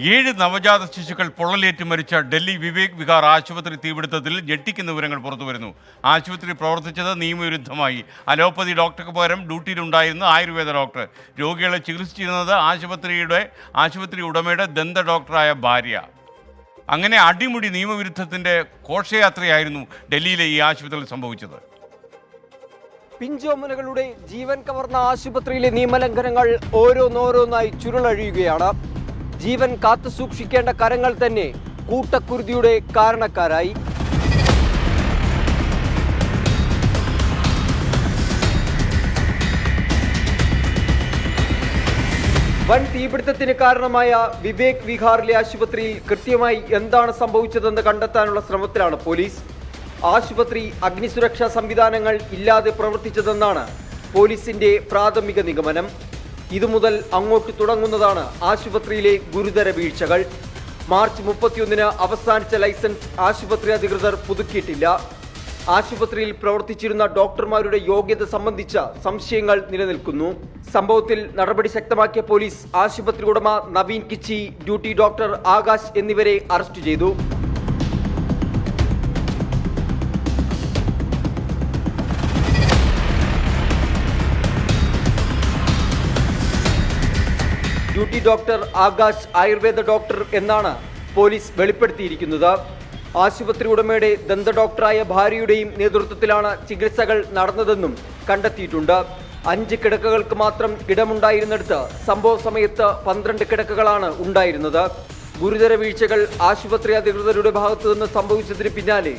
7 നവജാത ശിശുക്കൾ പൊള്ളലേറ്റ് മരിച്ച ഡൽഹി വിവേക് വിഹാർ ആശുപത്രി തീപിടുത്തത്തിൽ ഞെട്ടിക്കുന്ന വിവരങ്ങൾ പുറത്തുവരുന്നു. ആശുപത്രി പ്രവർത്തിച്ചത് നിയമവിരുദ്ധമായി. അലോപ്പതി ഡോക്ടർക്ക് പകരം ഡ്യൂട്ടിയിലുണ്ടായിരുന്ന ആയുർവേദ ഡോക്ടർ. രോഗികളെ ചികിത്സിച്ചിരുന്നത് ആശുപത്രി ഉടമയുടെ ദന്ത ഡോക്ടറായ ഭാര്യ. അങ്ങനെ അടിമുടി നിയമവിരുദ്ധത്തിൻ്റെ ഘോഷയാത്രയായിരുന്നു ഡൽഹിയിലെ ഈ ആശുപത്രിയിൽ സംഭവിച്ചത്. പിഞ്ചോമനകളുടെ ജീവൻ കവർന്ന ആശുപത്രിയിലെ നിയമലംഘനങ്ങൾ ഓരോന്നോരോന്നായി ചുരുളഴിയുകയാണ്. ജീവൻ കാത്തു സൂക്ഷിക്കേണ്ട കരങ്ങൾ തന്നെ കൂട്ടക്കുരുതിയുടെ കാരണക്കാരായി. വൻ തീപിടുത്തത്തിന് കാരണമായ വിവേക് വിഹാറിലെ ആശുപത്രിയിൽ കൃത്യമായി എന്താണ് സംഭവിച്ചതെന്ന് കണ്ടെത്താനുള്ള ശ്രമത്തിലാണ് പോലീസ്. ആശുപത്രി അഗ്നിസുരക്ഷാ സംവിധാനങ്ങൾ ഇല്ലാതെ പ്രവർത്തിച്ചതെന്നാണ് പോലീസിന്റെ പ്രാഥമിക നിഗമനം. ഇതുമുതൽ അങ്ങോട്ട് തുടങ്ങുന്നതാണ് ആശുപത്രിയിലെ ഗുരുതര വീഴ്ചകൾ. മാർച്ച് 31-ന് അവസാനിച്ച ലൈസൻസ് ആശുപത്രി അധികൃതർ പുതുക്കിയിട്ടില്ല. ആശുപത്രിയിൽ പ്രവർത്തിച്ചിരുന്ന ഡോക്ടർമാരുടെ യോഗ്യത സംബന്ധിച്ച സംശയങ്ങൾ നിലനിൽക്കുന്നു. സംഭവത്തിൽ നടപടി ശക്തമാക്കിയ പോലീസ് ആശുപത്രി ഉടമ നവീൻ കിച്ചി, ഡ്യൂട്ടി ഡോക്ടർ ആകാശ് എന്നിവരെ അറസ്റ്റ് ചെയ്തു. Duty doctor Akash Ayurveda doctor എന്നാണ് പോലീസ് വെളിപ്പെടുത്തിയിരിക്കുന്നത്. ആശുപത്രി ഉടമയുടെ ദന്ത ഡോക്ടറായ ഭാര്യയുടെയും നേതൃത്വത്തിലാണ് ചികിത്സകൾ നടന്നതെന്നും കണ്ടെത്തിയിട്ടുണ്ട്. 5 കിടക്കകൾക്ക് മാത്രം ഇടമുണ്ടായിരുന്നിടത്ത് സംഭവ സമയത്ത് 12 കിടക്കകളാണ് ഉണ്ടായിരുന്നത്. ഗുരുതര വീഴ്ചകൾ ആശുപത്രി അധികൃതരുടെ ഭാഗത്തു നിന്ന് സംഭവിച്ചതിന് പിന്നാലെ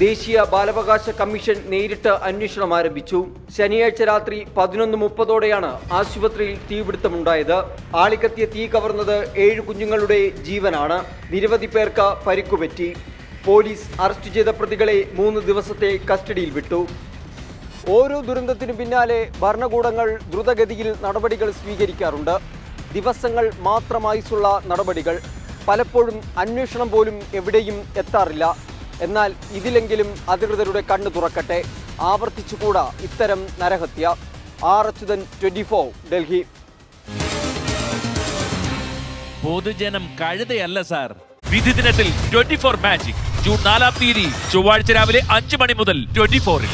ദേശീയ ബാലാവകാശ കമ്മീഷൻ നേരിട്ട് അന്വേഷണം ആരംഭിച്ചു. ശനിയാഴ്ച രാത്രി 11:30ഓടെയാണ് ആശുപത്രിയിൽ തീപിടുത്തമുണ്ടായത്. ആളിക്കത്തിയ തീ കവർന്നത് 7 കുഞ്ഞുങ്ങളുടെ ജീവനാണ്. നിരവധി പേർക്ക് പരിക്കുപറ്റി. പോലീസ് അറസ്റ്റ് ചെയ്ത പ്രതികളെ 3 ദിവസത്തെ കസ്റ്റഡിയിൽ വിട്ടു. ഓരോ ദുരന്തത്തിനു പിന്നാലെ ഭരണകൂടങ്ങൾ ദ്രുതഗതിയിൽ നടപടികൾ സ്വീകരിക്കാറുണ്ട്. ദിവസങ്ങൾ മാത്രമായുസുള്ള നടപടികൾ. പലപ്പോഴും അന്വേഷണം പോലും എവിടെയും എത്താറില്ല. എന്നാൽ ഇതിലെങ്കിലും അധികൃതരുടെ കണ്ണു തുറക്കട്ടെ. ആവർത്തിച്ചുകൂടാ ഇത്തരം നരഹത്യ. ആർ അച്യുതൻ, 24, ഡൽഹി. പൊതുജനം കഴുതയല്ല സാർ. വിധി ദിനത്തിൽ 24 മാജിക് ജൂൺ 4-ാം തീയതി ചൊവ്വാഴ്ച രാവിലെ 5 മണി മുതൽ 24-ൽ.